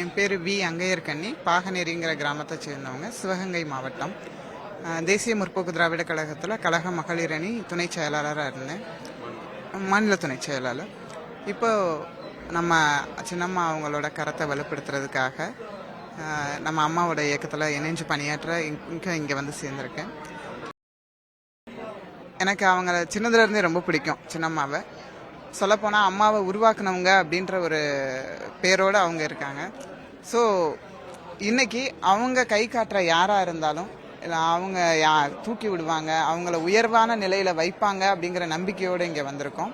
என் பேர் வி அங்கையர்கண்ணி, பாகனேரிங்கிற கிராமத்தை சேர்ந்தவங்க, சிவகங்கை மாவட்டம். தேசிய முற்போக்கு திராவிட கழகத்தில் கழக மகளிர் அணி துணை செயலாளராக இருந்தேன், மாநில துணை செயலாளர். இப்போ நம்ம சின்னம்மா அவங்களோட கரத்தை வலுப்படுத்துறதுக்காக நம்ம அம்மாவோட இயக்கத்தில் இணைஞ்சு பணியாற்ற இங்கே வந்து சேர்ந்துருக்கேன். எனக்கு அவங்கள சின்னதுலேருந்தே ரொம்ப பிடிக்கும். சின்னம்மாவை சொல்லப்போனால் அம்மாவை உருவாக்குனவங்க அப்படின்ற ஒரு பேரோடு அவங்க இருக்காங்க. ஸோ இன்னைக்கு அவங்க கை காட்டுற யாராக இருந்தாலும் இல்லை அவங்க தூக்கி விடுவாங்க, அவங்கள உயர்வான நிலையில் வைப்பாங்க அப்படிங்கிற நம்பிக்கையோடு இங்கே வந்திருக்கோம்.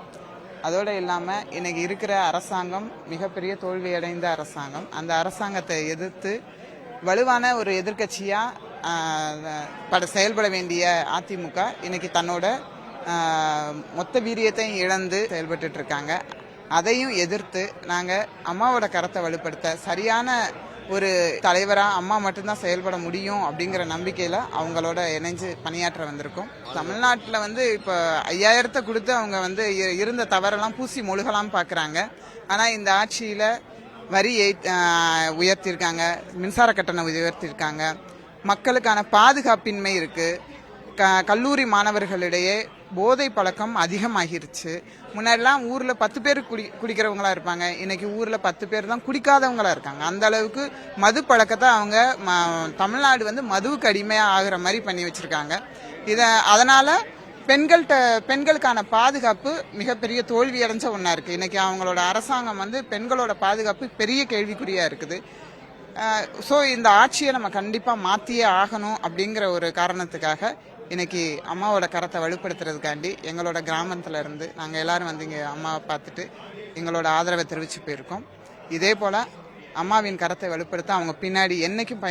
அதோடு இல்லாமல் இன்னைக்கு இருக்கிற அரசாங்கம் மிகப்பெரிய தோல்வியடைந்த அரசாங்கம். அந்த அரசாங்கத்தை எதிர்த்து வலுவான ஒரு எதிர்கட்சியாக செயல்பட வேண்டிய அதிமுக இன்னைக்கு தன்னோட மொத்த வீரியத்தையும் இழந்து செயல்பட்டு இருக்காங்க. அதையும் எதிர்த்து நாங்கள் அம்மாவோட கரத்தை வலுப்படுத்த சரியான ஒரு தலைவராக அம்மா மட்டும்தான் செயல்பட முடியும் அப்படிங்கிற நம்பிக்கையில் அவங்களோட இணைஞ்சு பணியாற்ற வந்திருக்கோம். தமிழ்நாட்டில் இப்போ 5000 கொடுத்து அவங்க இருந்த தவறெல்லாம் பூசி மொழுகலாம் பார்க்குறாங்க. ஆனால் இந்த ஆட்சியில் வரி உயர்த்தியிருக்காங்க, மின்சார கட்டணம் உயர்த்தியிருக்காங்க, மக்களுக்கான பாதுகாப்பின்மை இருக்குது, கல்லூரி மாணவர்களிடையே போதை பழக்கம் அதிகமாகிருச்சு. முன்னாடிலாம் ஊரில் 10 பேர் குடிக்கிறவங்களா இருப்பாங்க, இன்னைக்கு ஊரில் 10 பேர் தான் குடிக்காதவங்களா இருக்காங்க. அந்த அளவுக்கு மது பழக்கத்தை அவங்க தமிழ்நாடு மதுவுக்கு அடிமையாக ஆகிற மாதிரி பண்ணி வச்சிருக்காங்க. அதனால பெண்களுக்கான பாதுகாப்பு மிகப்பெரிய தோல்வி அடைஞ்ச ஒன்றா இருக்குது. இன்னைக்கு அவங்களோட அரசாங்கம் பெண்களோட பாதுகாப்பு பெரிய கேள்விக்குறியாக இருக்குது. ஸோ இந்த ஆட்சியை நம்ம கண்டிப்பாக மாற்றியே ஆகணும் அப்படிங்கிற ஒரு காரணத்துக்காக இன்னைக்கு அம்மாவோட கரத்தை வலுப்படுத்துறதுக்காண்டி எங்களோட கிராமத்தில் இருந்து நாங்கள் எல்லாரும் இங்கே அம்மாவை பார்த்துட்டு எங்களோட ஆதரவை தெரிவித்து போயிருக்கோம். இதே போல் அம்மாவின் கரத்தை வலுப்படுத்த அவங்க பின்னாடி என்னைக்கும்